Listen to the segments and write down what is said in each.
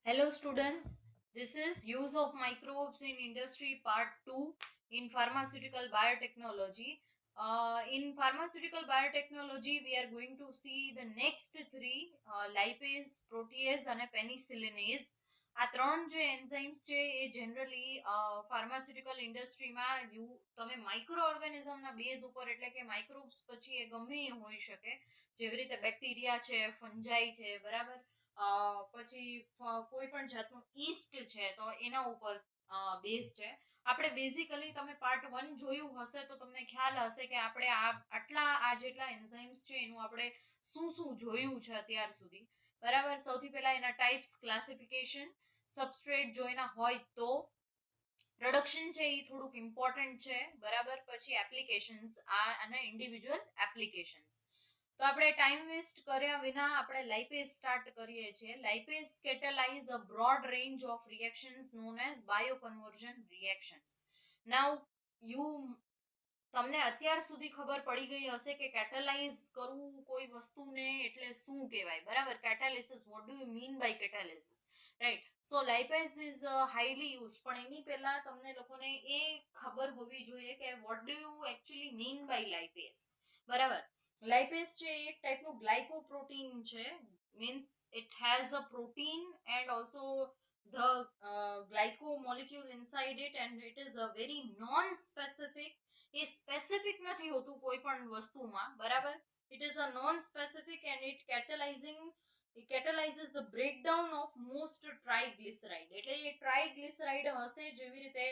Hello students, this is use of microbes in industry part 2 in pharmaceutical biotechnology. In pharmaceutical biotechnology, we are going to see the next three lipase, protease અને penicillinase. આ ત્રણ જે enzymes છે એ generally pharmaceutical ઇન્ડસ્ટ્રીમાં તમે micro ઓર્ગેનિઝમના base ઉપર એટલે કે માઇક્રોબ્સ પછી એ ગમે એ હોઈ શકે જેવી રીતે બેક્ટેરિયા છે ફંજાઈ છે બરાબર પછી કોઈ પણ જાતનું ઈસ્ટ છે તો એના ઉપર બેઝ છે આપણે બેઝિકલી તમે પાર્ટ 1 જોયું હશે તો તમને ખ્યાલ હશે કે આપણે આ જેટલા એન્ઝાઇમ્સ છે એનું આપણે શું શું જોયું છે અત્યાર સુધી બરાબર સૌથી પહેલા એના ટાઇપ્સ ક્લાસિફિકેશન સબસ્ટ્રેટ જોઈના હોય તો પ્રોડક્શન છે એ થોડુંક ઇમ્પોર્ટન્ટ છે બરાબર પછી એપ્લિકેશન્સ અને ઇન્ડિવિજ્યુઅલ એપ્લિકેશન્સ તો આપણે ટાઈમ વેસ્ટ કર્યા વિના આપણે લાઇપેઝ સ્ટાર્ટ કરીએ છીએ lipase catalyze a broad range of reactions known as bioconversion reactions now you તમને અત્યાર સુધી ખબર પડી ગઈ હશે કે catalyze કરવું કોઈ વસ્તુને એટલે શું કહેવાય બરાબર catalysis what do you mean by catalysis right so lipase is highly used પણ એની પહેલા તમને લોકોને એ ખબર હોવી જોઈએ કે what do you actually mean by lipase બરાબર lipase છે એક ટાઈપનું ગ્લાયકોપ્રોટીન છે means it has a protein and also the glyco molecule inside it and it is a very non-specific A specific નથી હોતું કોઈ પણ વસ્તુમાં બરાબર it is a non-specific and it catalyzes the breakdown of most triglyceride એટલે એ triglyceride હશે જેવી રીતે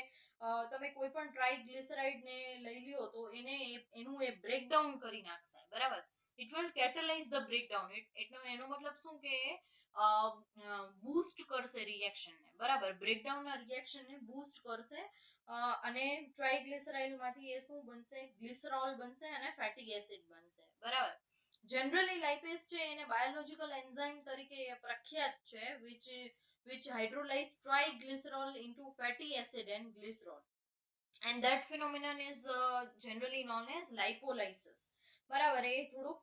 તમે કોઈ પણ ટ્રાઇગ્લિસરાઇડ ને લઈ લ્યો તો એનું એ બ્રેકડાઉન કરી નાખશે બરાબર it will catalyze the breakdown એનો મતલબ શું કે બૂસ્ટ કરશે રિએક્શન ને બરાબર બ્રેકડાઉન ના રિએક્શન ને બૂસ્ટ કરશે અને ટ્રાઇગ્લિસરાઇડ માંથી એ શું બનશે ગ્લિસરોલ બનશે અને ફેટી એસિડ બનશે બરાબર જનરલી લાઇપેઝ છે એને બાયોલોજિકલ એન્ઝાઇમ તરીકે પ્રખ્યાત છે which hydrolyze triglycerol into fatty acid and glycerol and that phenomenon is generally known as lipolysis બરાબર એ થોડુંક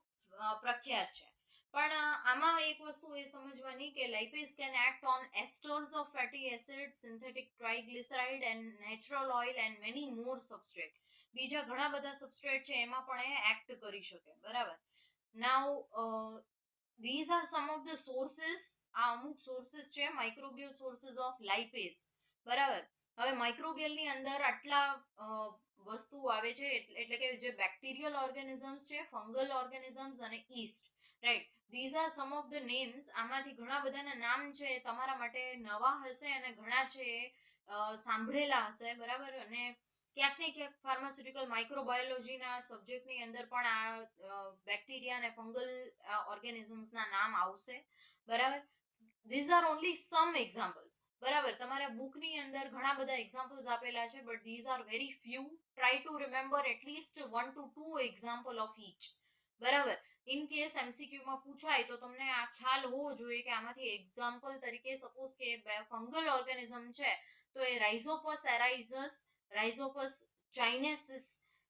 પ્રખ્યાત છે પણ આમાં એક વસ્તુ એ સમજવાની કે lipase can act on esters of fatty acids synthetic triglyceride and natural oil and many more substrate બીજા ઘણા બધા substrate છે એમાં પણ એ act કરી શકે બરાબર now these are some of the sources આ અમુક sources છે microbial sources of lipase બરાબર હવે માઇક્રોબિયલ ની અંદર આટલા વસ્તુ આવે છે એટલે કે જે બેક્ટેરિયલ ઓર્ગેનિઝમ્સ છે ફંગલ ઓર્ગેનિઝમ્સ અને East right these are some of the names આમાંથી ઘણા બધાના નામ છે તમારા માટે નવા હશે અને ઘણા છે સાંભળેલા હશે બરાબર અને ક્યાંક ને ક્યાંક ફાર્માસ્યુટિકલ માઇક્રોબાયોલોજીના સબ્જેક્ટની અંદર પણ આ બેક્ટેરિયા અને ફંગલ ઓર્ગેનિઝમ્સના નામ આવશે બરાબર these are only some examples બરાબર તમારા બુકની અંદર ઘણા બધા એક્ઝામ્પલ્સ આપેલા છે but these are very few try to remember at least 1 to 2 example of each બરાબર ઇન કેસ એમસીક્યુ માં પૂછાય તો તમને આ ખ્યાલ હોવો જોઈએ કે આમાંથી એક્ઝામ્પલ તરીકે સપોઝ કે ફંગલ ઓર્ગેનિઝમ છે તો એ રાઇઝોપસ એરાઇઝસ રાઇઝોપસ ચાઇનેસિસ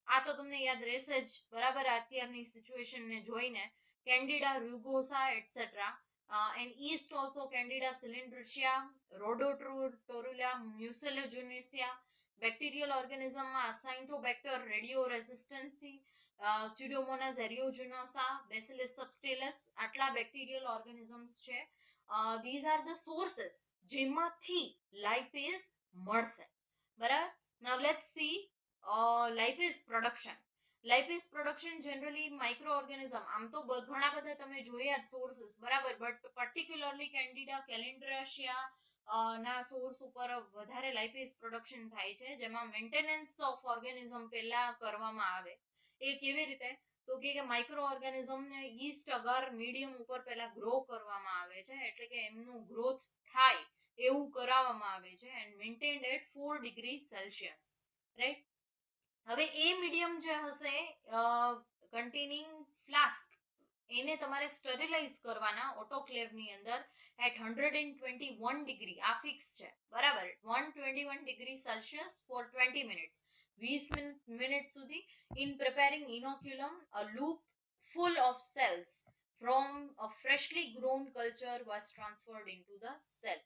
આ તો તમને યાદ રહેશે જ બરાબર અત્યારની સિચ્યુએશનને જોઈને કેન્ડિડા રૂગોસા etcetera and yeast also Candida cylindrica, Rhodotorula mucilaginea, bacterial organism Acintobacter radioresistensii, Pseudomonas aeruginosa, Bacillus subtilis, આટલા bacterial organisms છે these are the sources જેમાંથી lipase મળશે બરાબર now let's see lipase production generally microorganism આમ તો ઘણા બધા તમે જોયા સોર્સિસ બરાબર બટ પર્ટિક્યુલરલી કેન્ડિડા કેલેન્ડ્રાશિયા ના સોર્સ ઉપર વધારે લાઇપેઝ પ્રોડક્શન થાય છે જેમાં મેન્ટેનન્સ ઓફ ઓર્ગેનિઝમ પહેલા કરવામાં આવે એ કેવી રીતે તો કે માઇક્રો ઓર્ગેનિઝમ ને યીસ્ટ અગર મીડિયમ ઉપર પહેલા ગ્રો કરવામાં આવે છે એટલે કે એમનું ગ્રોથ થાય એવું કરાવવામાં આવે છે and maintained at 4 degree Celsius right હવે એ મીડિયમ જે હશે કન્ટેનિંગ ફ્લાસ્ક એને તમારે સ્ટરીલાઇઝ કરવાના ઓટોક્લેવ ની અંદર એટ 121 ડિગ્રી આ ફિક્સ છે બરાબર 121 degree Celsius for 20 minutes 20 minute સુધી in preparing inoculum a loop full of cells from a freshly grown culture was transferred into the cell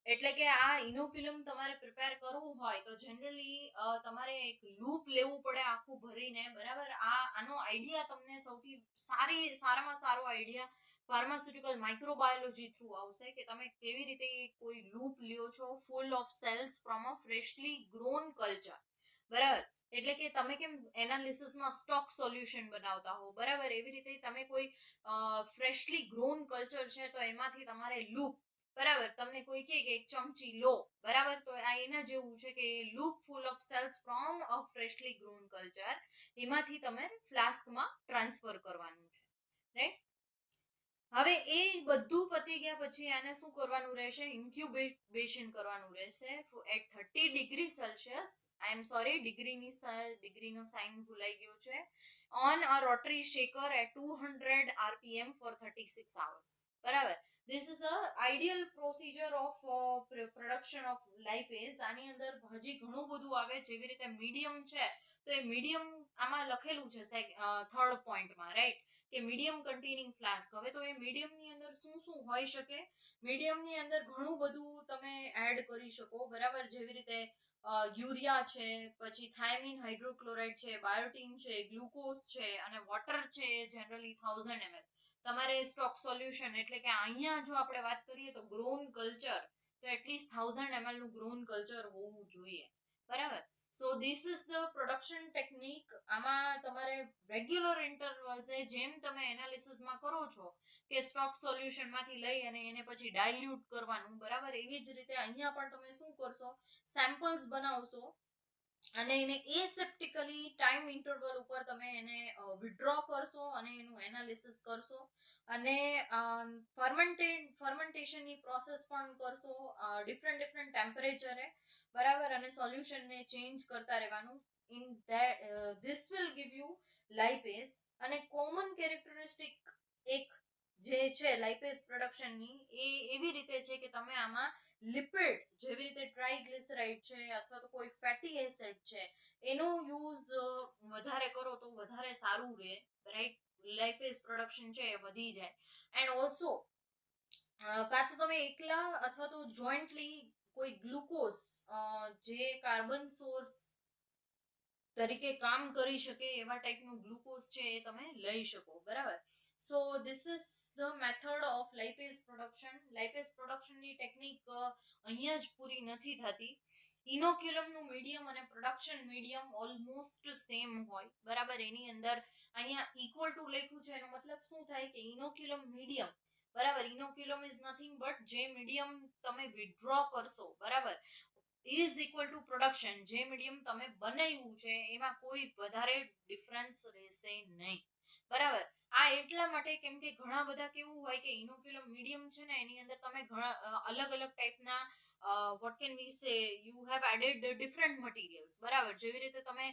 એટલે કે આ ઇનોક્યુલમ તમારે પ્રિપેર કરવું હોય તો જનરલી તમારે એક લૂપ લેવું પડે આખું ભરીને, બરાબર. આનો આઈડિયા તમને સૌથી સારામાં સારો આઈડિયા ફાર્માસ્યુટિકલ માઇક્રોબાયોલોજી થ્રુ આવશે, કે તમે કેવી રીતે કોઈ લૂપ લ્યો છો full of cells from a freshly grown culture, બરાબર. એટલે કે તમે કેમ એનાલિસિસમાં સ્ટોક સોલ્યુશન બનાવતા હો, બરાબર, એવી રીતે તમે કોઈ ફ્રેશલી ગ્રોન કલ્ચર છે તો એમાંથી તમારે લૂપ, બરાબર, તમને કોઈ કે એક ચમચી લો, બરાબર, તો આ એના જેવું છે કે loop full of cells from a freshly grown culture, એમાંથી તમે ફ્લાસ્કમાં ટ્રાન્સફર કરવાનું છે, રાઈટ. હવે એ બધું પતી ગયા પછી આને શું કરવાનું રહેશે, ઇન્ક્યુબેશન કરવાનું રહેશે at 30°C. I am sorry, ડિગ્રીનો સાઇન ભૂલાઈ ગયો છે. On a rotary shaker at 200 RPM for 36 hours, બરાબર. This is a ideal procedure of production of lipase. આની અંદર હજી ઘણું બધું આવે, જેવી રીતે મીડિયમ છે તો એ મીડિયમ આમાં લખેલું છે થર્ડ પોઈન્ટમાં, રાઈટ, કે મીડિયમ કન્ટેનિંગ ફ્લાસ્ક. હવે તો એ મીડિયમ ની અંદર શું શું હોઈ શકે, મીડિયમ ની અંદર ઘણું બધું તમે એડ કરી શકો, બરાબર, જેવી રીતે યુરિયા છે, પછી થાયમિન હાઇડ્રોક્લોરાઇડ છે, બાયોટીન છે, ગ્લુકોઝ છે, અને વોટર છે, જનરલી 1000 ml તમારે સ્ટોક સોલ્યુશન, એટલે કે અહીંયા જો આપણે વાત કરીએ તો ગ્રોન કલ્ચર, તો એટલીસ્ટ 1000 ml નું ગ્રોન કલ્ચર હોવું જોઈએ, બરાબર. So this is the production technique. આમાં તમારે રેગ્યુલર ઇન્ટરવલ્સે જેમ તમે એનાલિસિસમાં કરો છો કે સ્ટોક સોલ્યુશન માંથી લઈ અને એને પછી ડાયલ્યુટ કરવાનું, બરાબર, એવી જ રીતે અહીંયા પણ તમે શું કરશો, સેમ્પલ્સ બનાવશો અને એને એસેપ્ટિકલી ટાઈમ ઇન્ટરવલ ઉપર તમે એને વિડ્રો કરશો અને એનું એનાલિસિસ કરશો, અને ફર્મેન્ટેશનની પ્રોસેસ પણ કરશો ડિફરન્ટ ટેમ્પરેચરે, બરાબર, અને સોલ્યુશનને ચેન્જ કરતા રહેવાનું. In this will give you lipase. અને કોમન કેરેક્ટરિસ્ટિક એક જે છે લાઇપેઝ પ્રોડક્શનની, એ એવી રીતે છે કે તમે આમાં લિપિડ, જેવી રીતે ટ્રાઇગ્લિસરાઇડ છે અથવા તો કોઈ ફેટી એસિડ છે, એનો યુઝ વધારે કરો તો વધારે સારું રહે, રાઈટ. લાઇપેઝ પ્રોડક્શન છે એ વધી જાય. એન્ડ ઓલ્સો કાં તો તમે એકલા અથવા તો જોઈન્ટલી કોઈ ગ્લુકોઝ જે કાર્બન સોર્સ તરીકે કામ કરી શકે એવા ટાઈપનું ગ્લુકોઝ છે એ તમે લઈ શકો, બરાબર. So this is the method of lipase production. Lipase પ્રોડક્શનની ટેકનિક અહીંયા જ પૂરી નથી થતી. ઇનોક્યુલમનું મીડિયમ અને પ્રોડક્શન મીડિયમ ઓલમોસ્ટ સેમ હોય, બરાબર. એની અંદર અહીંયા ઇક્વલ ટુ લખ્યું છે, એનો મતલબ શું થાય કે ઇનોક્યુલમ મીડિયમ, બરાબર, ઇનોક્યુલમ ઇઝ નથિંગ બટ જે મીડિયમ તમે વિડ્રો કરશો, બરાબર, is equal to production, જે મીડિયમ તમે બનાવ્યું છે એમાં કોઈ વધારે ડિફરન્સ રહેશે નહીં, બરાબર. આ એટલા માટે કેમ કે ઘણા બધા કેવું હોય કે ઇનોક્યુલમ મીડિયમ છે ને એની અંદર તમે અલગ અલગ ટાઈપના what can we say, you have added different materials, બરાબર. જેવી રીતે તમે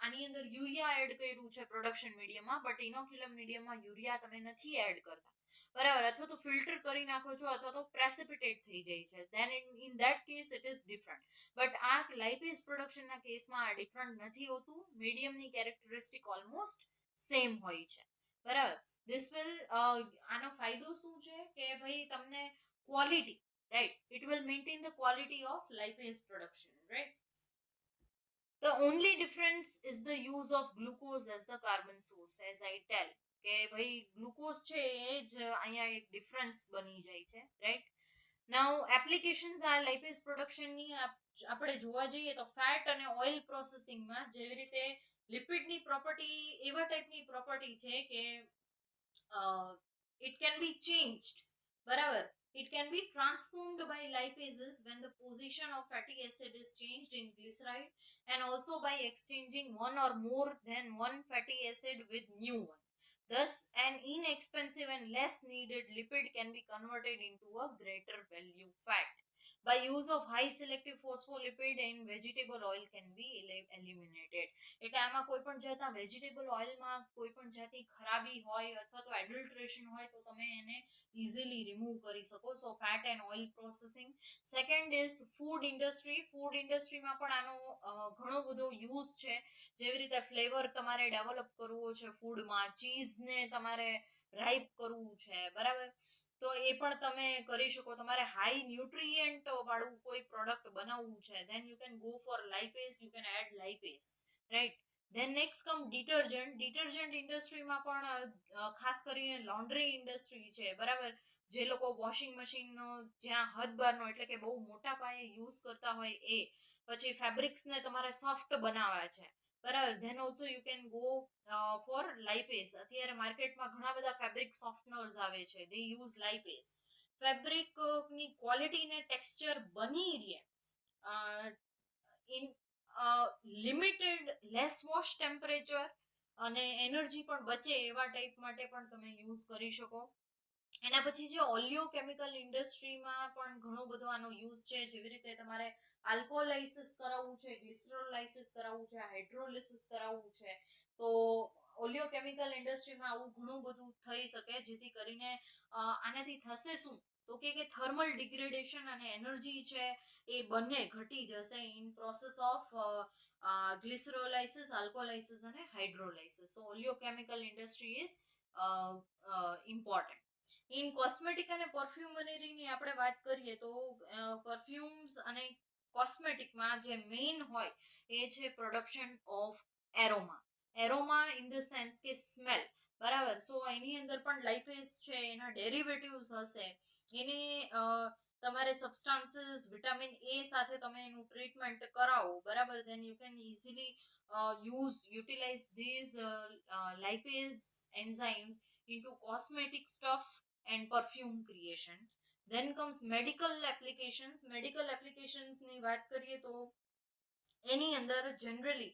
આની અંદર યુરિયા એડ કર્યું છે પ્રોડક્શન મીડિયમમાં, બટ ઇનોક્યુલમ મીડિયમમાં યુરિયા તમે નથી એડ કરતા, બરાબર, અથવા તો ફિલ્ટર કરી નાખો છો અથવા તો પ્રેસિપિટેટ થઈ જાય છે, then in that case it is different. But આ લાઇપેઝ પ્રોડક્શન ના કેસમાં આ ડિફરન્ટ નથી હોતું, મીડિયમની કેરેક્ટરિસ્ટિક ઓલમોસ્ટ સેમ હોય છે, બરાબર. ધીસ વિલ આનો ફાયદો શું છે કે ભાઈ તમને quality, right, it will maintain the quality of lipase production, right. The only difference is the use of glucose as the carbon source, as I tell, કે ભાઈ ગ્લુકોઝ છે એ જ અહીંયા એક ડિફરન્સ બની જાય છે, રાઈટ. નાઉ એપ્લિકેશન્સ આ લાઇપેઝ પ્રોડક્શનની આપણે જોવા જઈએ તો ફેટ અને ઓઇલ પ્રોસેસિંગમાં, જેવી રીતે લિપિડની પ્રોપર્ટી એવા ટાઈપની પ્રોપર્ટી છે કે it can be changed, બરાબર. It can be transformed by lipases when the position of fatty acid is changed in glyceride, and also by exchanging one or more than one fatty acid with new one. Thus, an inexpensive and less needed lipid can be converted into a greater value fat. By use of high selective phospholipid in vegetable oil can be eliminated. એટલે આમાં કોઈ પણ જાતના vegetable ઓઇલમાં કોઈ પણ જાતની ખરાબી હોય અથવા તો એડલ્ટ્રેશન હોય તો તમે એને ઇઝીલી રિમૂવ કરી શકો. So fat and oil processing. Second is food industry. Food ઇન્ડસ્ટ્રીમાં પણ આનો ઘણો બધો યુઝ છે. જેવી રીતે ફ્લેવર તમારે ડેવલપ કરવો છે ફૂડમાં, ચીઝને તમારે રાઈપ કરવું છે, બરાબર, તો એ પણ તમે કરી શકો. તમારે હાઈ ન્યુટ્રિયન્ટ વાળું કોઈ પ્રોડક્ટ બનાવવું છે, then you can go for lipase, you can add lipase, right? then next come detergent industry માં પણ ખાસ કરીને લોન્ડ્રી ઇન્ડસ્ટ્રી છે, બરાબર, જે લોકો વોશિંગ મશીન નો જ્યાં હદ બાર નો એટલે કે બહુ મોટા પાયે યુઝ કરતા હોય એ, પછી ફેબ્રિક્સ ને તમારે સોફ્ટ બનાવવા છે, બરાબર, then also you can go for lipase. અત્યારે માર્કેટમાં ઘણા બધા ફેબ્રિક સોફ્ટનર્સ આવે છે, they use lipase. ફેબ્રિક ની ક્વોલિટી ને ટેક્સચર બની રહે in limited less wash temperature અને એનર્જી પણ બચે એવા ટાઈપ માટે પણ તમે યુઝ કરી શકો. એના પછી જે ઓલિયો કેમિકલ ઇન્ડસ્ટ્રીમાં પણ ઘણો બધો આનો યુઝ છે, જેવી રીતે તમારે આલ્કોલાઇસિસ કરાવવું છે, ગ્લિસરોલાઇસિસ કરાવવું છે, હાઇડ્રોલિસિસ કરાવવું છે, તો ઓલિયો કેમિકલ ઇન્ડસ્ટ્રીમાં આવું ઘણું બધું થઈ શકે, જેથી કરીને આનાથી થશે શું, તો કે થર્મલ ડિગ્રેડેશન અને એનર્જી છે એ બંને ઘટી જશે in process of glycerolysis, alcoholysis અને hydrolysis. So oleochemical industry is important. In cosmetic અને પરફ્યુમરી ની આપણે વાત કરીએ તો પરફ્યુમ્સ અને કોસ્મેટિકમાં જે મેઇન હોય એ છે production of aroma in the sense કે સ્મેલ, બરાબર. સો એની અંદર પણ લાઇપેઝ છે, એના ડેરિવેટિવ્સ હશે, એને તમારે સબસ્ટાન્સીસ વિટામિન એ સાથે તમે એનું ટ્રીટમેન્ટ કરાવો, બરાબર, then you can easily utilize these lipase enzymes into cosmetic stuff and perfume creation. then comes medical applications ની વાત કરીએ તો એની અંદર generally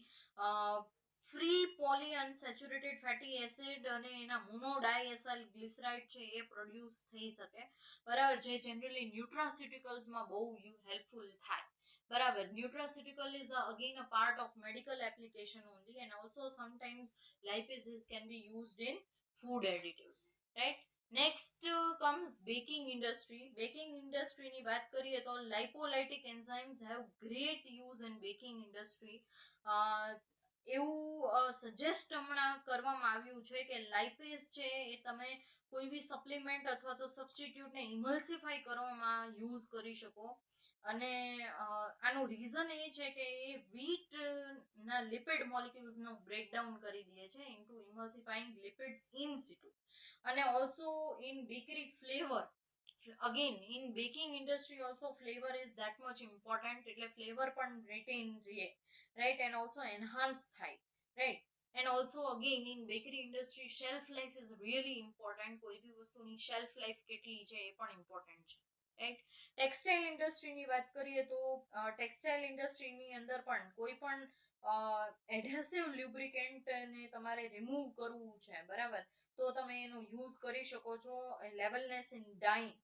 free polyunsaturated fatty acid અને એના monodiacyl glyceride છે એ પ્રોડ્યુસ થઈ શકે, બરાબર, જે generally nutraceuticals માં બહુ helpful થાય, બરાબર. nutraceutical is again a part of medical application only, and also sometimes lipases can be used in food additives, right? next comes baking industry ની વાત કરીએ તો lipolytic enzymes have great use in baking industry. એવું suggest હમણાં કરવામાં આવ્યું છે કે લાઇપેઝ છે એ તમે કોઈ બી સપ્લિમેન્ટ અથવા તો સબસ્ટિટ્યુટ ને ઇમલ્સિફાઈ કરવામાં યુઝ કરી શકો, અને આનું રીઝન એ છે કે એ વ્હીટ ના લિપિડ મોલિક્યુલ્સ નું બ્રેકડાઉન કરી દે છે ઇન્ટુ ઇમલ્સિફાઈંગ લિપિડ્સ ઇન સિટુ. અને also in bakery flavour, again in baking industry also flavor is that much important, એટલે flavor પણ retain રહે, right, and also enhance થાય, right. and also again in bakery industry shelf life is really important, કોઈ બી વસ્તુની shelf life કેટલી છે એ પણ important છે, right. ટેક્સટાઇલ ઇન્ડસ્ટ્રી ની વાત કરીએ તો ટેક્સટાઇલ ઇન્ડસ્ટ્રી ની અંદર પણ કોઈ પણ એડહેસિવ લ્યુબ્રિકેન્ટ ને તમારે રિમૂવ કરવું છે, બરાબર, તો તમે એનો યુઝ કરી શકો છો. લેવલનેસ ઇન ડાઇંગ,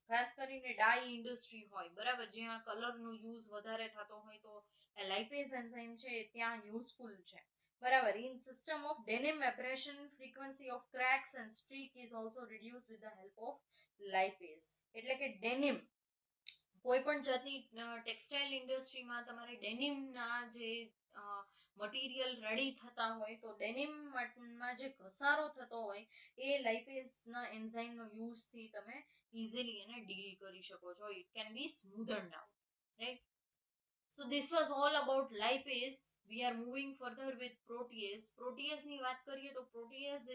ખાસ કરીને ડાઈ ઇન્ડસ્ટ્રી હોય, બરાબર, જ્યાં કલર નો યુઝ વધારે થતો હોય તો લાઇપેઝ એન્ઝાઇમ છે ત્યાં યુઝફુલ છે, બરાબર. in system of denim abrasion frequency of cracks and streak is also reduced with the help of lipase. એટલે કે ડેનિમ, કોઈ પણ જાતની ટેક્સટાઇલ ઇન્ડસ્ટ્રીમાં તમારે ડેનિમ ના જે મટીરિયલ રેડી થતા હોય તો ડેનિમ માં જે ઘસારો થતો હોય એ લાઇપેઝ ના એન્ઝાઇમ નો યુઝ થી તમે easily એને ડીલ કરી શકો છો. it can be smoothened out, right. so this was all about lipase. we are moving further with protease ની વાત કરીએ તો protease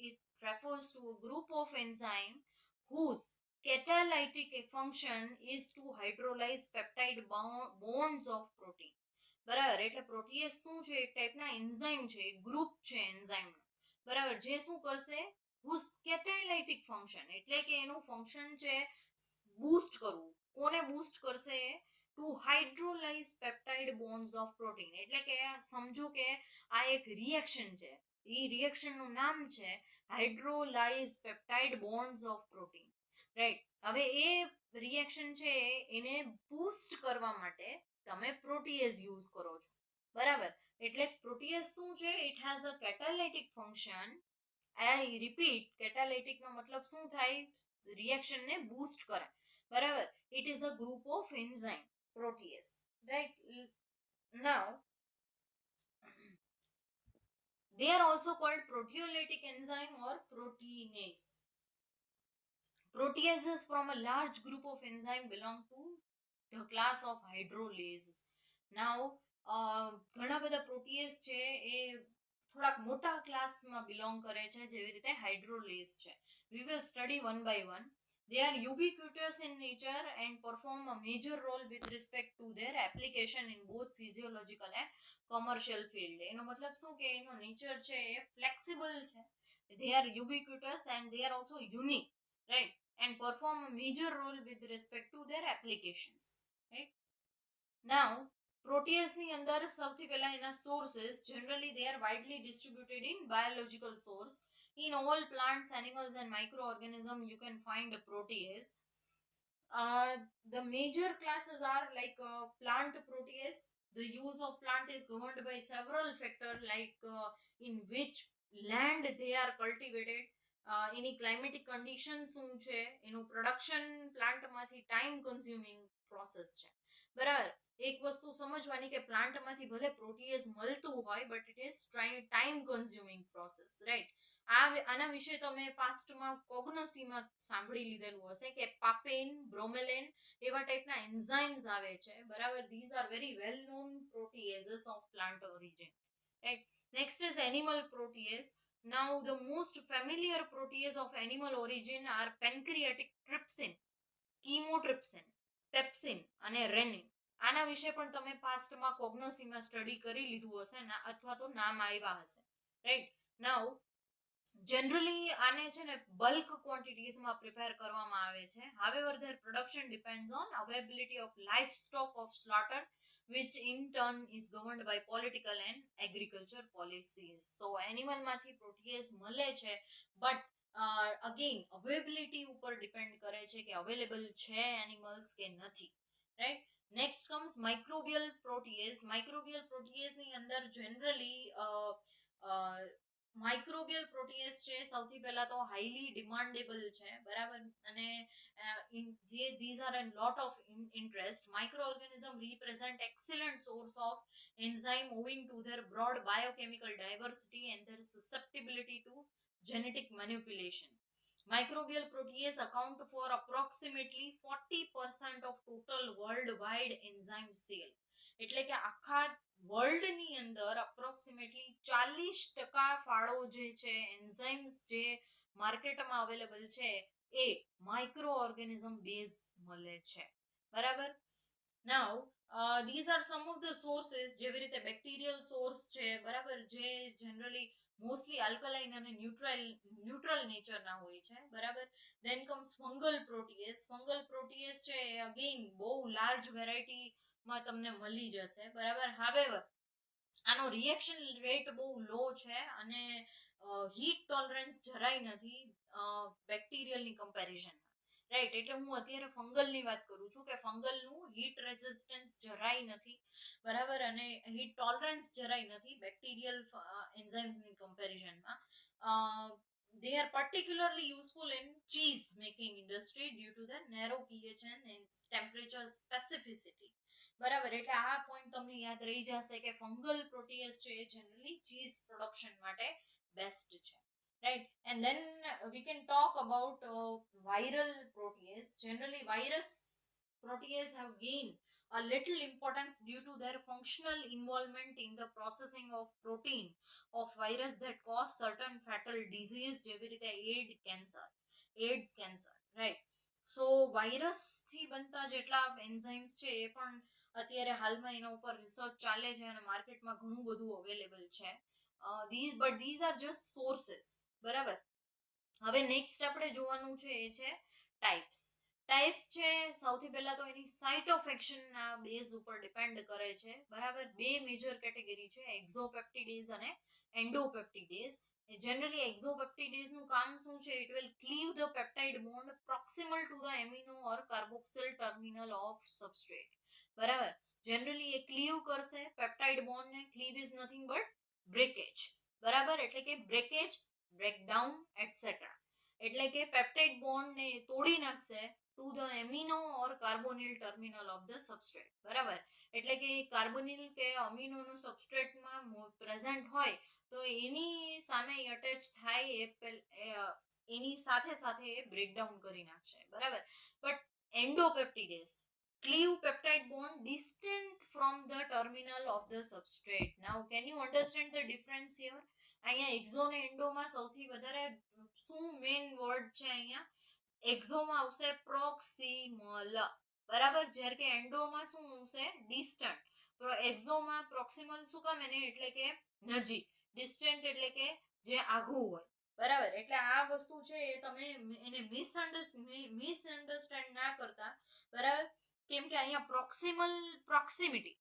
it refers to a group of enzyme whose catalytic function is to hydrolyze peptide bonds of protein, બરાબર. એટલે પ્રોટીએસ શું છે, એક ટાઈપના એન્ઝાઇમ છે, એક ગ્રુપ છે એન્ઝાઇમ, બરાબર, જે શું કરશે, whose catalytic function એટલે કે એનું ફંક્શન છે બૂસ્ટ કરવું. કોને બૂસ્ટ કરશે, to hydrolyse peptide bonds of protein, એટલે કે સમજો કે આ એક રિએક્શન છે, એ રિએક્શન નું નામ છે hydrolyse peptide bonds of protein, right. હવે એ રિએક્શન છે એને બૂસ્ટ કરવા માટે તમે પ્રોટીએઝ યુઝ કરો છો, બરાબર. એટલે પ્રોટીએઝ શું છે, it has a catalytic function. I repeat, catalytic નો મતલબ શું થાય, રિએક્શન ને બૂસ્ટ કરે, બરાબર. it is a group of enzyme protease, right. now They are also called proteolytic enzyme or proteinase. Proteases from a large group of enzymes belong to the class of hydrolase. Now ઘણા બધા protease છે એ થોડાક મોટા ક્લાસમાં belong કરે છે જેવી રીતે હાઇડ્રોલેઝ છે. We will study one by one. They are ubiquitous in nature and perform a major role with respect to their application in both physiological and commercial field. એનો મતલબ શું કે એનો nature છે એ flexible છે. They are ubiquitous and they are also unique, right, and perform a major role with respect to their applications, right. Now protease ની અંદર સૌથી પહેલા એના sources generally they are widely distributed in biological source. In all plants, animals and microorganisms you can find a protease. The major classes are like plant protease. The use of plant is governed by several factors like in which land they are cultivated, any climatic condition શું છે, એનું production plant માંથી time consuming process છે. બરાબર, એક વસ્તુ સમજવાની કે પ્લાન્ટ માંથી ભલે પ્રોટીએઝ મળતું હોય but it is time consuming process, right. આના વિશે તમે પાસ્ટમાં કોગ્નોસીમાં સાંભળી લીધેલું હશે કે પાપેન, બ્રોમેલેન એવા ટાઈપના એન્ઝાઇમ્સ આવે છે, બરાબર. These are very well known proteases of plant origin, right. Next is animal protease. Now the most familiar protease of animal origin are pancreatic trypsin, chymotrypsin, pepsin અને renin. આના વિશે પણ તમે પાસ્ટમાં કોગ્નોસીમાં સ્ટડી કરી લીધું હશે અથવા તો નામ આવ્યા હશે, right. Now generally આને છે ને bulk quantities માં prepare કરવામાં આવે છે. However their production depends on availability of livestock of slaughter, which in turn is governed by political and agriculture policies. So animal માંથી protease મળે છે but again availability ઉપર depend કરે છે કે available છે animals કે નથી, right. Next comes microbial protease. Microbial protease ની અંદર generally microbial protease છે સૌથી પહેલા તો highly demandable છે, બરાબર. અને these are a lot of interest. Microorganisms represent excellent source of enzyme owing to their broad biochemical diversity and their susceptibility to genetic manipulation. Microbial protease account for approximately 40% of total worldwide enzyme sale. એટલે કે આખા world ની અંદર approximately 40% ફાળો જે છે enzymes જે માર્કેટમાં અવેલેબલ છે એ માઇક્રો ઓર્ગેનિઝમ બેઝ મળે છે, બરાબર. Now these are some of the sources જેવી રીતે બેક્ટેરિયલ સોર્સ છે, બરાબર, જે જનરલી મોસ્ટલી આલ્કલાઇન અને ન્યુટ્રલ નેચર ના હોય છે, બરાબર. Then comes fungal protease. Fungal protease છે અગેન બહુ લાર્જ વેરાયટી માં તમને મળી જશે, બરાબર. However આનો રિએક્શન રેટ બહુ લો છે અને હીટ ટોલરન્સ જરાય નથી બેક્ટેરિયલ ની કમ્પેરિઝન, રાઈટ. એટલે હું અત્યારે ફંગલ ની વાત કરું છું કે ફંગલ નું હીટ રેઝિસ્ટન્સ જરાય નથી, બરાબર, અને હીટ ટોલરન્સ જરાય નથી બેક્ટેરિયલ એન્ઝાઇમ્સ ની કમ્પેરિઝન માં. They are particularly useful in cheese making industry due to their narrow pH and temperature specificity, બરાબર. એટલે આ પોઈન્ટ તમને યાદ રહી જશે કે ફંગલ પ્રોટીએઝ છે એ જનરલી ચીઝ પ્રોડક્શન માટે બેસ્ટ છે, right. And then we can talk about viral protease. Generally virus protease have gained a little importance due to their functional involvement in the processing of protein of virus that cause certain fatal disease જેવી રીતે AIDS cancer, right. So virus થી બનતા જેટલા enzymes છે એ પણ અત્યારે હાલમાં એના ઉપર રિસર્ચ ચાલે છે અને માર્કેટમાં ઘણું બધું અવેલેબલ છે. These are just sources, બરાબર. હવે નેક્સ્ટ આપણે જોવાનું છે એ છે ટાઈપ્સ. ટાઈપ્સ છે સૌથી પહેલા તો એની સાઇટ ઓફ એક્શન ના બેઝ ઉપર ડિપેન્ડ કરે છે, બરાબર. બે મેજર કેટેગરી છે, એક્ઝોપેપ્ટિડેઝ અને એન્ડોપેપ્ટિડેઝ. Generally exopeptidase નું કામ શું છે? It will cleave the peptide bond proximal to the amino or carboxyl terminal of substrate, બરાબર. Generally એ cleave કરશે peptide bond ને. Cleave is nothing but breakage, બરાબર. એટલે કે breakage, breakdown etc. એટલે કે peptide bond ને તોડી નાખશે to the amino or carbonyl terminal of the substrate. બરાબર, એટલે કે કાર્બોનિલ કે અમીનો નો સબસ્ટ્રેટ માં પ્રેઝન્ટ હોય તો એની સામે અટેચ થાય એની સાથે સાથે બ્રેકડાઉન કરી નાખશે. બરાબર, but endopeptidase cleave peptide bond distant from the terminal of the substrate. Now can you understand the difference here? અહીંયા એક્ઝો ને એન્ડો માં સૌથી વધારે શું મેઇન વર્ડ છે? અહીંયા એક્ઝો માં આવશે પ્રોક્સિમલ. બરાબર, જ્યારે કે એન્ડો માં શું આવશે? ડિસ્ટન્ટ. એક્ઝો માં પ્રોક્સિમલ શું કામ એને? એટલે કે નજીક, ડિસ્ટન્ટ એટલે કે જે આઘું હોય. બરાબર, એટલે આ વસ્તુ છે એ તમે એને મિસઅન્ડરસ્ટેન્ડ ના કરતા. બરાબર, કેમ કે અહીંયા પ્રોક્સિમલ પ્રોક્સિમિટી.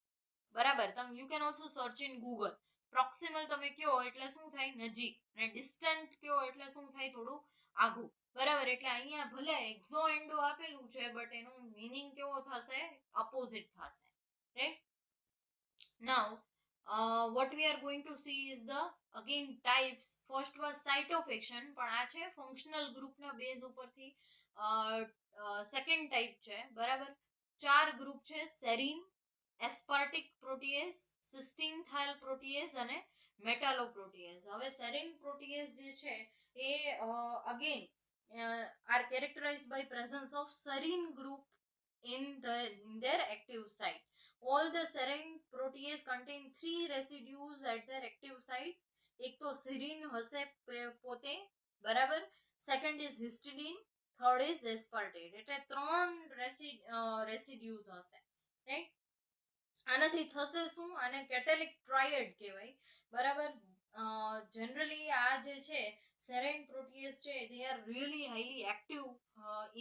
બરાબર, તમે you can also search in Google. Proximal તમે કયો એટલે શું થાય? નજીક. અને ડિસ્ટન્ટ કયો એટલે શું થાય? થોડું આઘું. બરાબર, એટલે અહીંયા ભલે એક્ઝો એન્ડો આપેલું છે બટ એનો મીનિંગ કેવો થશે? ઓપોઝિટ થશે. Right. Now what we are going to see is the again types. First was site of action, પણ આ છે ફંક્શનલ ગ્રુપ ના બેઝ ઉપરથી. સેકન્ડ ટાઈપ છે. બરાબર, 4 ગ્રુપ છે: સેરીન, એસ્પાર્ટિક પ્રોટીએઝ, સિસ્ટીન થાઇલ પ્રોટીએઝ અને મેટાલોપ્રોટીએઝ. હવે સેરીન પ્રોટીએઝ જે છે એ again are characterized by presence of serine group in their active site. All the serine protease contain 3 residues at their active site. એક તો serine હશે પોતે. બરાબર, સેકન્ડ ઇઝ હિસ્ટિડીન, થર્ડ ઇઝ એસ્પાર્ટેટ. એટલે 3 રેસિડ્યુઝ હશે. રાઈટ. આનાથી થશે શું? આને કેટેલિક ટ્રાયડ કહેવાય. બરાબર, જનરલી આ જે છે સેરાઇન પ્રોટીએઝ છે they are really highly active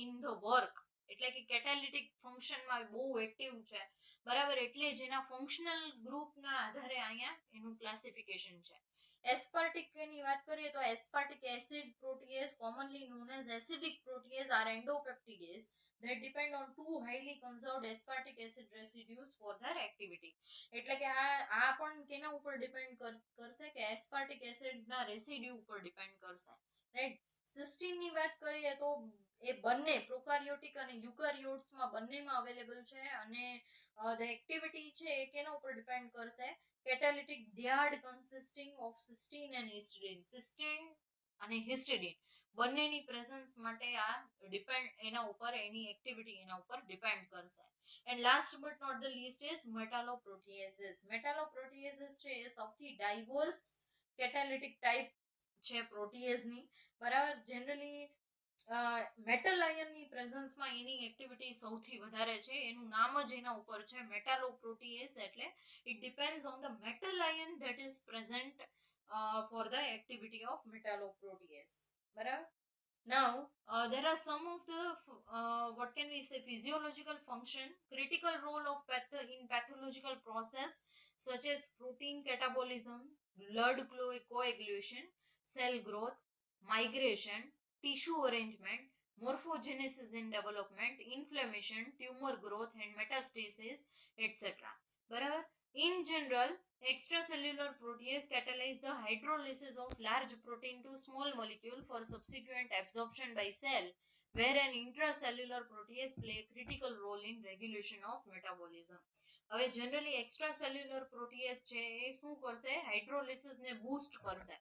in the work. એટલે કે કેટાલિટિક ફંક્શનમાં બહુ એક્ટિવ છે. બરાબર, એટલે જ એના ફંક્શનલ ગ્રુપના આધારે અહીંયા એનું ક્લાસિફિકેશન છે. એસ્પાર્ટિક ની વાત કરીએ તો aspartic acid પ્રોટીએઝ commonly known as acidic protease are endopeptidase that depend on 2 highly conserved aspartic acid residues for their activity. એટલે કે આ પણ કેના ઉપર ડિપેન્ડ કરશે? કે એસ્પાર્ટિક એસિડ ના રેસિડ્યુ ઉપર ડિપેન્ડ કરશે. રાઈટ. સિસ્ટીન ની વાત કરીએ તો એ બંને પ્રોકાર્યોટિક અને યુકાર્યોટ્સ માં બંનેમાં અવેલેબલ છે. અને the activity છે એ કેના ઉપર ડિપેન્ડ કરશે? catalytic diad consisting of cysteine and histidine. cysteine અને histidine બંનેની પ્રેઝન્સ માટે આ ડિપેન્ડ એના ઉપર એની એક્ટિવિટી એના ઉપર ડિપેન્ડ કરશે. and last but not the least is metalloproteases. metalloproteases છે એ સૌથી ડાયવર્સ કેટાલિટિક ટાઈપ છે પ્રોટીએઝ ની. બરાબર, જનરલી મેટલ આયન ની પ્રેઝન્સ માં એની એક્ટિવિટી સૌથી વધારે છે. એનું નામ જ એના ઉપર છે મેટાલોપ્રોટીએઝ. એટલે it depends on the metal ion that is present for the activity of metalloprotease. બરાબર. Now there are some of the what can we say physiological function, critical role of in pathological process such as protein catabolism, blood coagulation, cell growth, migration, tissue arrangement, morphogenesis in development, inflammation, tumor growth and metastasis, etc. બરાબર. In general, extracellular protease catalyze the hydrolysis of large protein to small molecule for subsequent absorption by cell, where an intracellular protease play a critical role in regulation of metabolism. હવે generally extracellular protease છે એ શું કરશે? Hydrolysis ને boost કરશે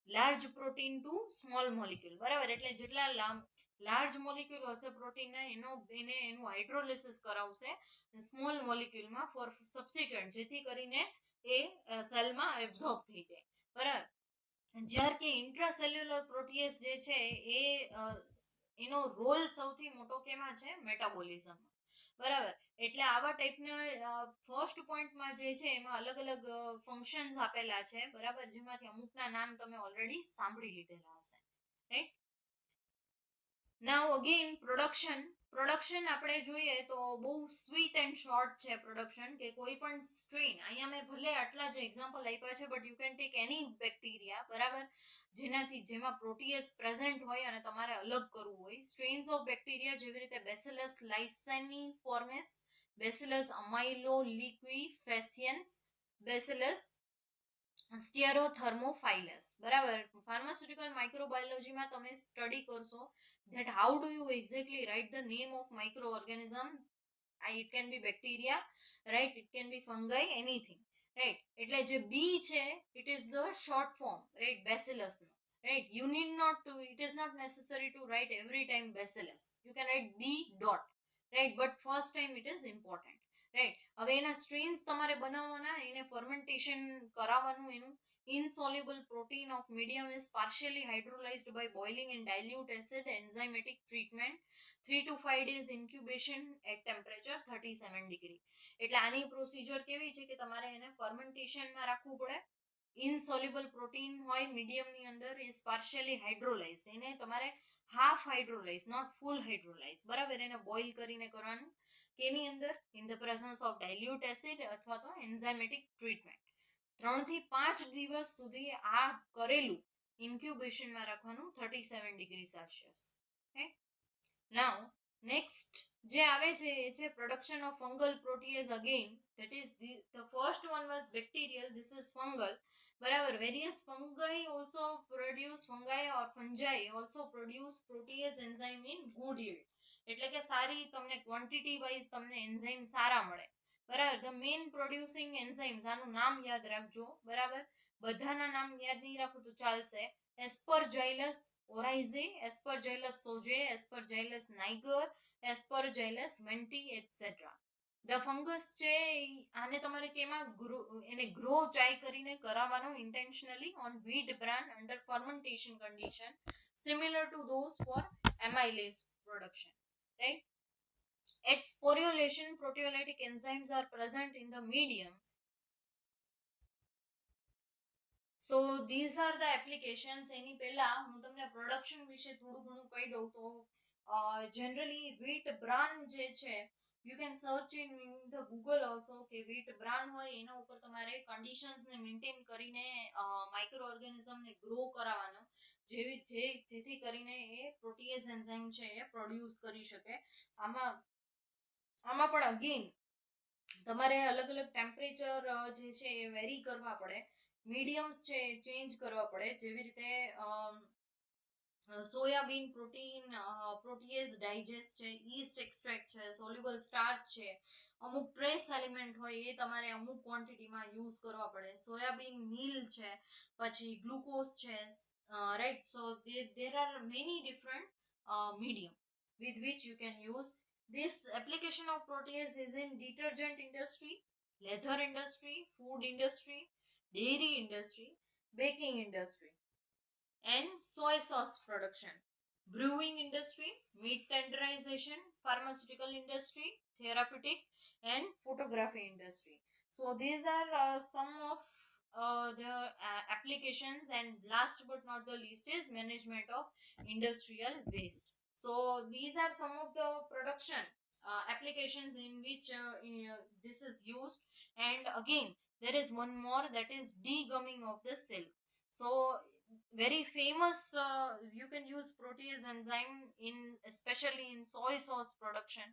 large protein to small molecule. બરાબર, એટલે જેટલા લાર્જ મોલિક્યુલ હશે પ્રોટીન ના એનું હાઇડ્રોલિસિસ કરાવશે સ્મોલ મોલિક્યુલમાં ફોર સબસિક્વન્ટ, જેથી કરીને એ સેલમાં એબ્ઝોર્બ થઈ જાય. બરાબર, જ્યારે કે ઇન્ટ્રાસેલ્યુલર પ્રોટીએઝ જે છે એ એનો રોલ સૌથી મોટો કેમાં છે? મેટાબોલિઝમ. બરાબર, એટલે આવા ટાઈપના ફર્સ્ટ પોઈન્ટમાં જે છે એમાં અલગ અલગ ફંક્શન્સ આપેલા છે. બરાબર, જેમાંથી અમુકના નામ તમે ઓલરેડી સાંભળી લીધેલા હશે. રાઈટ. નાઉ અગેન પ્રોડક્શન આપણે જોઈએ તો બહુ સ્વીટ એન્ડ શોર્ટ છે પ્રોડક્શન. કે કોઈ પણ સ્ટ્રેન, અહીંયા મેં ભલે આટલા જ એક્ઝામ્પલ આપ્યા છે but you can take any bacteria. બરાબર, જેમાં પ્રોટીએઝ પ્રેઝન્ટ હોય અને તમારે અલગ કરવું હોય. સ્ટ્રેન્સ ઓફ બેક્ટેરિયા જેવી રીતે બેસિલસ લાઇસેનિફોર્મિસ, બેસિલસ અમાઇલોલિક્વિફેસિયન્સ, બેસિલસ સ્ટીરોથર્મોફાઇલસ, બરાબર. ફાર્માસ્યુટિકલ માઇક્રોબાયોલોજીમાં તમે સ્ટડી કરશો that how do you exactly write the name of microorganism. It can be bacteria, right, it can be fungi, anything, right. એટલે જે B છે it is the short form, right, bacillus no, right. You need not to, it is not necessary to write every time bacillus, you can write B dot, right, but first time it is important, right. હવે એના strains તમારે બનાવવાના, એને fermentation કરાવવાનું, એનું insoluble protein of medium is partially hydrolyzed by boiling in dilute acid, enzymatic treatment, 3 to 5 days incubation at temperature 37 degree. એટલે આની procedure કેવી છે કે તમારે એને ફર્મેન્ટેશન માં રાખવું પડે. insoluble protein હોય મીડિયમ ની અંદર is partially hydrolyzed, એને તમારે half hydrolyzed, not full hydrolyzed, બરાબર. એને બોઇલ કરીને કરવાનું, કેની અંદર, in the presence of dilute acid અથવા તો enzymatic treatment. 3 થી 5 દિવસ સુધી આ કરેલું ઇન્ક્યુબેશન માં રાખવાનું 37 ડિગ્રી સેલ્સિયસ. નાઉ નેક્સ્ટ જે આવે છે એ છે production of fungal protease. Again that is the first one was bacterial, this is fungal, બરાબર. various fungi also produce protease enzyme in good yield, એટલે કે સારી તમને ક્વોન્ટિટી વાઇઝ તમને એન્ઝાઇમ સારા મળે, બરાબર. the main producing enzymes, આનું નામ યાદ રાખજો, બરાબર. બધાના નામ યાદ નહીં રાખો તો ચાલશે. Aspergillus oryzae, Aspergillus sojae, Aspergillus niger, Aspergillus venti, etc. the fungus છે આને તમારે કેમાં એને ગ્રો ચાઈ કરીને કરાવવાનો intentionally on wheat bran under fermentation condition similar to those for amylase production, right. At sporulation, proteolytic enzymes are present in the medium. So these are the applications. એની પહેલા હું તમને પ્રોડક્શન વિશે થોડું ઘણું કહી દઉં તો generally wheat bran જે છે, you can search in the Google also કે wheat bran હોય એના ઉપર તમારે conditions ને maintain કરીને microorganism ને grow કરાવવાનો, જેથી કરીને એ protease enzyme છે એ produce કરી શકે. આમાં પણ again તમારે અલગ અલગ ટેમ્પરેચર જે છે એ વેરી કરવા પડે, મીડિયમ્સ છે ચેન્જ કરવા પડે, જેવી રીતે સોયાબીન પ્રોટીન પ્રોટીએઝ ડાયજેસ્ટ છે, ઈસ્ટ એક્સ્ટ્રેક્ટ છે, સોલ્યુબલ સ્ટાર્ચ છે, અમુક ટ્રેસ એલિમેન્ટ હોય એ તમારે અમુક ક્વોન્ટિટીમાં યુઝ કરવા પડે. સોયાબીન મીલ છે, પછી ગ્લુકોઝ છે, right. So there are many different medium with which you can use. This application of protease is in detergent industry, leather industry, food industry, dairy industry, baking industry, and soy sauce production, brewing industry, meat tenderization, pharmaceutical industry, therapeutic, and photography industry. So these are some of the applications, and last but not the least is management of industrial waste. So these are some of the production applications in which this is used. And again there is one more, that is degumming of the silk. So very famous, you can use protease enzyme in especially in soy sauce production,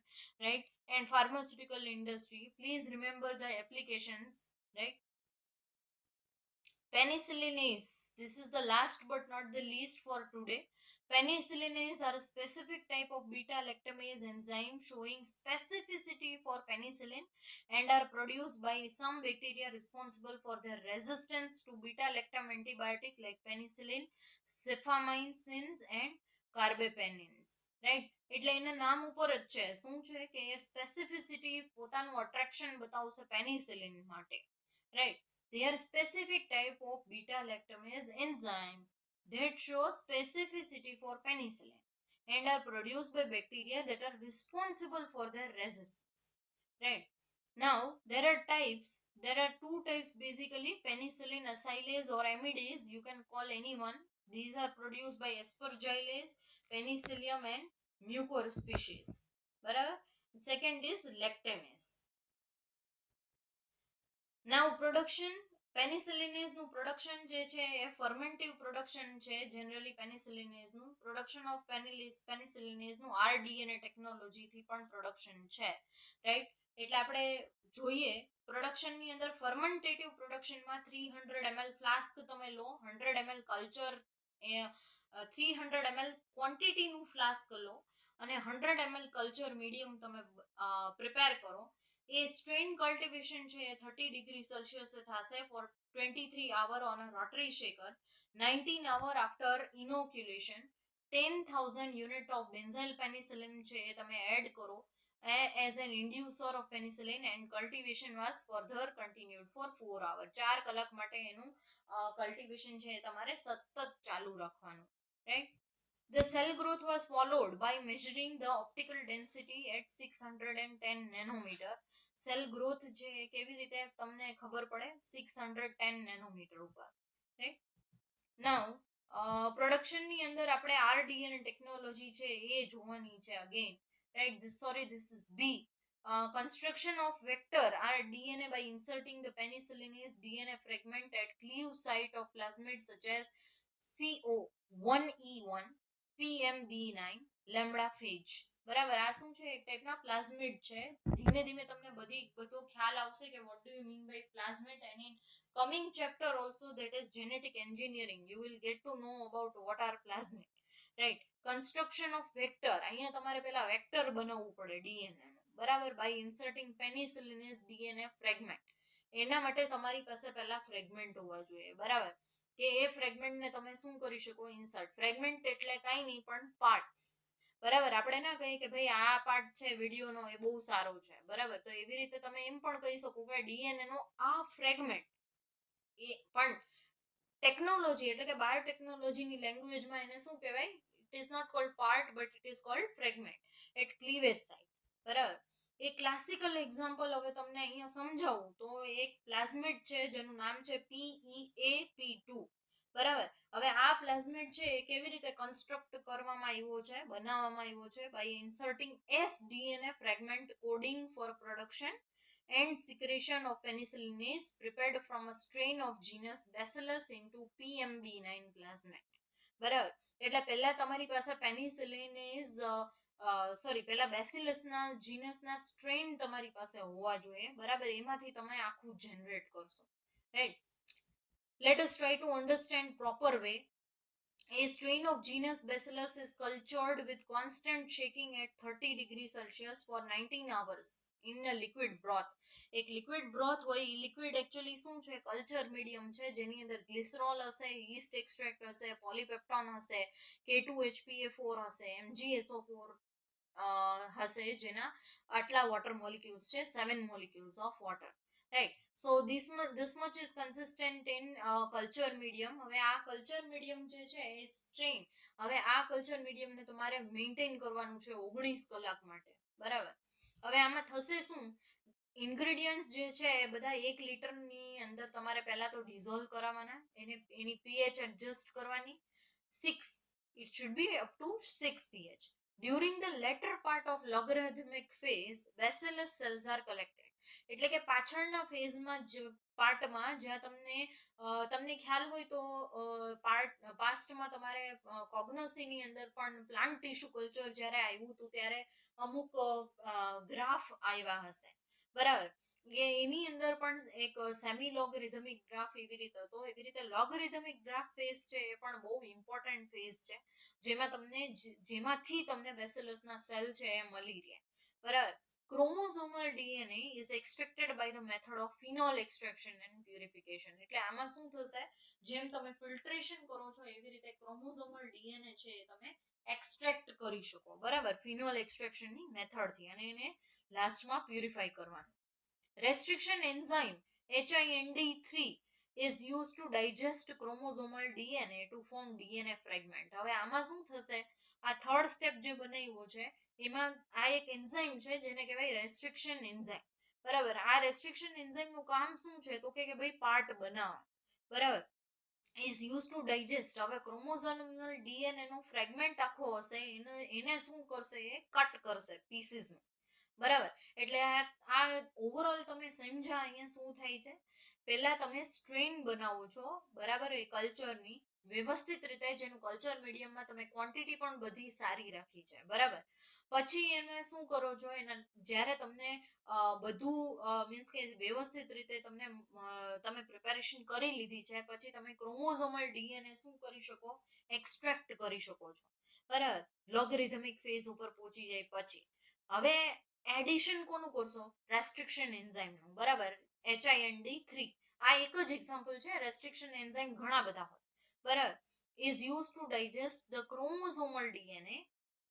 right, and pharmaceutical industry. Please remember the applications, right. Penicillinase, this is the last but not the least for today. Penicillinase are a specific type of beta lactamase enzyme showing specificity for penicillin and are produced by some bacteria responsible for their resistance to beta lactam antibiotic like penicillin, cefamycins and carbapenems, right. એટલે એના નામ ઉપર જ છે, શું છે કે એ સ્પેસિફિસિટી પોતાનું અટ્રેક્શન બતાવશે પેનિસિલિન માટે, right. They are specific type of beta lactamase enzyme that show specificity for penicillin and are produced by bacteria that are responsible for their resistance, right. Now there are two types basically, penicillin acylase or amidase, you can call anyone. These are produced by Aspergillus, Penicillium and Mucor species, બરાબર. Second is lactamase. Now production, penicillinase નું production જે છે એ fermentive production છે. generally penicillinase નું production of penicillinase નું rDNA technology થી પણ production છે, right. એટલે આપણે જોઈએ પ્રોડક્શન ની અંદર ફર્મેન્ટેટિવ પ્રોડક્શન માં 300 ml ફ્લાસ્ક તમે લો, 100 ml કલ્ચર 300 ml ક્વોન્ટિટી નું ફ્લાસ્ક લો અને 100 ml કલ્ચર મીડિયમ તમે પ્રિપેર કરો. એ સ્ટ્રેન કલ્ટિવેશન છે 30 ડિગ્રી સેલ્સિયસ થશે four 23 hour on a rotary shaker, 19 hour after inoculation. 10,000 unit of benzyl penicillin છે એ તમે એડ કરો as an inducer of penicillin, and cultivation was further continued for 4 hours. 4 કલાક માટે એનું cultivation છે તમારે સતત ચાલુ રાખવાનું, right? The cell growth was followed by measuring the optical density at 610 nanometer. Cell growth છે કેવી રીતે તમને ખબર પડે 610 nanometer ઉપર, right? Now પ્રોડક્શન ની અંદર આપણે RDNA ટેકનોલોજી છે એ જોવાની છે again, right? This is B. Construction of vector RDNA by inserting the penicillinase DNA fragment at cleave site of plasmid such as CO1E1, PMB9, lambda phage. બરાબર, આ શું છે? એક ટાઈપના પ્લાઝમિડ છે. ધીમે ધીમે તમને બધો ખ્યાલ આવશે કે what do you mean by plasmid, and in coming chapter also, that is genetic engineering, you will get to know about what are plasmid, right? Construction of vector, અહીંયા તમારે પેલા વેક્ટર બનાવવું પડે DNA નું, બરાબર, by inserting penicillinase DNA fragment. એના માટે તમારી પાસે પેલા ફ્રેગમેન્ટ હોવા જોઈએ, બરાબર, કે એ ફ્રેગમેન્ટ ને તમે શું કરી શકો? ઇન્સર્ટ. ફ્રેગમેન્ટ એટલે કઈ નહીં પણ પાર્ટ્સ, બરાબર. આપણે ના કહીએ કે ભાઈ આ પાર્ટ છે વિડિયો નો એ બહુ સારો છે, બરાબર, તો એવી રીતે તમે એમ પણ કહી શકો કે DNA નો આ ફ્રેગમેન્ટ એ પણ ટેકનોલોજી એટલે કે બાયોટેકનોલોજી ની લેંગ્વેજમાં એને શું કહેવાય? It is not called part but it is called fragment at cleavage site, બરાબર. એક ક્લાસિકલ એક્ઝામ્પલ હવે તમને અહીંયા સમજાવું તો એક પ્લાઝમિડ છે જેનું નામ છે PEAP2, બરાબર. હવે આ પ્લાઝમિડ છે એ કેવી રીતે કન્સ્ટ્રક્ટ કરવામાં આવ્યો છે, બનાવવામાં આવ્યો છે? By inserting sDNA fragment coding for production and secretion of penicillinase prepared from a strain of genus Bacillus into PMB9 plasmid, બરાબર. એટલે પહેલા તમારી પાસે પેનિસિલિનેઝ પહેલા બેસિલસ ના જીનસ ના સ્ટ્રેન તમારી પાસે હોવા જોઈએ, બરાબર, એમાંથી તમે આખું જનરેટ કરશો, right? Let us try to understand proper way. A strain of genus Bacillus is cultured with constant shaking at 30 degrees Celsius for 19 hours in a liquid broth. એક liquid broth હોય, એ liquid actually શું છે? Culture medium છે જેની અંદર glycerol હશે, yeast extract હશે, પોલીપેપ્ટોન હશે, K2HPA4 હશે, MgSO4 હશે, જેના આટલા વોટર મોલિક્યુલ્સ છે, 7 molecules of water, right? So this much is consistent in culture medium. હવે આ કલ્ચર મીડિયમ જે છે એ સ્ટ્રેન, હવે આ કલ્ચર મીડિયમ ને તમારે મેન્ટેન કરવાનું છે 19 કલાક માટે, બરાબર. હવે આમાં થશે શું? ઇન્ગ્રેડિયન્ટ્સ જે છે એ બધા 1 લિટર ની અંદર તમારે પહેલા તો ડિઝોલ્વ કરાવવાના, એની pH એડજસ્ટ કરવાની 6, it should be up to 6 pH. During the latter part of logarithmic phase, bacillus cells are collected. એટલે કે પાછળના ફેઝમાં પાર્ટમાં જ્યાં તમને ખ્યાલ હોય તો પાસ્ટમાં તમારે કોગ્નોસી ની અંદર પણ પ્લાન્ટ ટિશ્યુ કલ્ચર જ્યારે આવ્યું હતું ત્યારે અમુક ગ્રાફ આવ્યા હશે, બરાબર. એની અંદર પણ એક સેમી લોગરિધમિક ગ્રાફ એવી રીતે હતો. એવી રીતે લોગરિધમિક ગ્રાફ ફેઝ છે એ પણ બહુ ઇમ્પોર્ટન્ટ ફેઝ છે, જેમાંથી તમને બેસિલસ ના સેલ છે એ મળી રહે, બરાબર. Chromosomal DNA is extracted by the method of phenol extraction and purification. એટલે આમાં શું થશે? જેમ તમે ફિલ્ટ્રેશન કરો છો એવી રીતે ક્રોમોસોમલ DNA છે એ તમે એક્સ્ટ્રેક્ટ કરી શકો, બરાબર, ફિનોલ એક્સ્ટ્રેક્શન ની મેથડ થી, અને એને લાસ્ટમાં પ્યુરિફાઈ કરવાનું. Restriction enzyme HIND3 is used to digest chromosomal DNA to form DNA fragment. હવે આમાં શું થશે? આ થર્ડ સ્ટેપ જે બનાવ્યો છે એમાં આ એક એન્ઝાઇમ છે જેને કહેવાય રેસ્ટ્રિક્શન એન્ઝાઇમ, બરાબર. આ રેસ્ટ્રિક્શન એન્ઝાઇમ નું કામ શું છે? તો કે ભાઈ પાર્ટ બનાવવા, બરાબર, is used to digest. હવે ક્રોમોસોમલ DNA નો ફ્રેગમેન્ટ આખો હશે, એને શું કરશે? એ કટ કરશે પીસીસમાં, બરાબર. એટલે આ ઓવરઓલ તમે સમજ્યા અહીંયા શું થાય છે? પહેલા તમે સ્ટ્રેન બનાવો છો, બરાબર, એ કલ્ચરની વ્યવસ્થિત રીતે જેનું કલ્ચર મીડિયમમાં તમે ક્વોન્ટિટી પણ બધી સારી રાખી છે બરાબર. પછી એને શું કરો છો એના જ્યારે તમને બધું મીન્સ કે વ્યવસ્થિત રીતે તમને તમે પ્રિપેરેશન કરી લીધી છે પછી તમે ક્રોમોઝોમલ ડીએનએ શું કરી શકો એક્સટ્રેક્ટ કરી શકો છો બરાબર. લોગેરિધમિક ફેઝ ઉપર પહોંચી જાય પછી હવે એડિશન કોનું કરશો રેસ્ટ્રિક્શન એન્ઝાઇમનું બરાબર HIND3 આ એક જ એક્ઝામ્પલ છે રેસ્ટ્રિક્શન એન્ઝાઇમ ઘણા બધા હોય બરાબર is used to digest the chromosomal DNA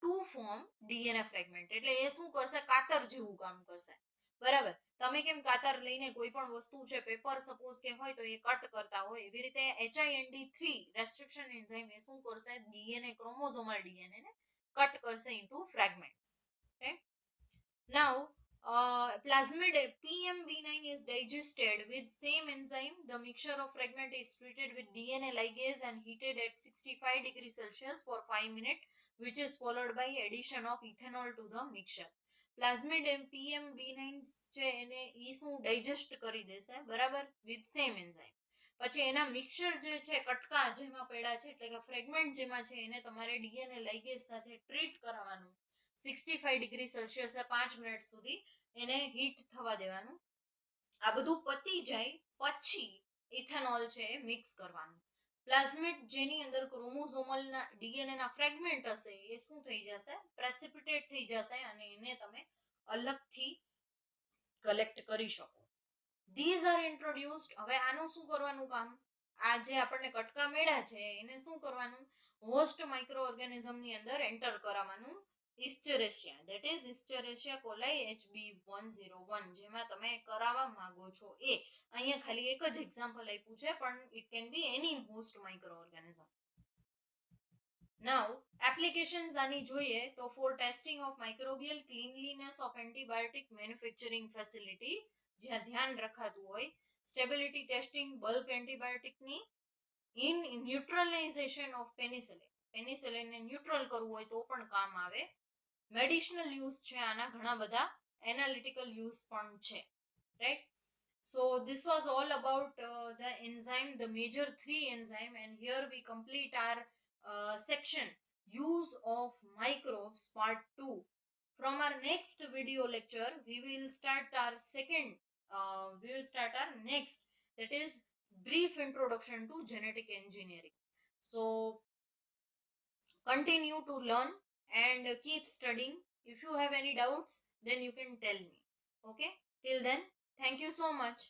to form DNA fragment એટલે એ શું કરશે કાતર જેવું કામ કરશે બરાબર. તમે કેમ કાતર લઈને કોઈ પણ વસ્તુ છે પેપર સપોઝ કે હોય તો એ કટ કરતા હોય એવી રીતે HIND3 રેસ્ટ્રિક્શન એન્ઝાઇમ એ શું કરશે DNA ક્રોમોઝોમલ DNA ને કટ કરશે into fragments. Okay. Now plasmid PMV9 is digested with same enzyme. The mixture of fragment is treated with DNA ligase and heated at 65 degrees Celsius for 5 minutes, which is followed by addition of ethanol to the mixture. Plasmid PMV9 છે એને ઈ શું digest કરી દેશે બરાબર with same enzyme. પછી એના mixture જે છે કટકા જેમાં પડ્યા છે એટલે કે ફ્રેગમેન્ટ જેમાં છે એને તમારે ડીએનએ લાઇગેઝ સાથે ટ્રીટ કરાવવાનું 65 ડિગ્રી સેલ્સિયસે 5 મિનિટ સુધી એને હીટ થવા દેવાનું. આ બધું પતી જાય પછી ઇથેનોલ છે મિક્સ કરવાનું. પ્લાઝમિડ જેની અંદર ક્રોમોઝોમલ ના ડીએનએ ના ફ્રેગમેન્ટ હશે એ શું થઈ જશે પ્રેસિપિટેટ થઈ જશે અને એને તમે અલગથી કલેક્ટ કરી શકો. These are introduced. હવે આનું શું કરવાનું કામ આ જે આપણને કટકા મેળા છે એને શું કરવાનું હોસ્ટ માઇક્રો ઓર્ગેનિઝમ ની અંદર એન્ટર કરાવવાનું Escherichia, that is Escherichia coli HB101 જેમાં તમે કરાવવા માંગો છો એ અહીંયા ખાલી એક જ એક્ઝામ્પલ આપ્યું છે પણ it can be any host microorganism. Now applications આની જોઈએ તો for testing of microbial cleanliness of antibiotic manufacturing facility જ્યાં ધ્યાન રખાતું હોય stability testing bulk antibiotic ની in neutralization of penicillin. penicillin ને ન્યુટ્રલ કરવું હોય તો પણ કામ આવે. મેડિસિનલ યુઝ છે આના ઘણા બધા એનાલિટિકલ યુઝ પણ છે right. So this was all about the enzyme, the major 3 enzyme, and here we complete our section use of microbes part 2. From our next video lecture we will start our next, that is brief introduction to genetic engineering. So continue to learn and keep studying. If you have any doubts then you can tell me. Okay, till then thank you so much.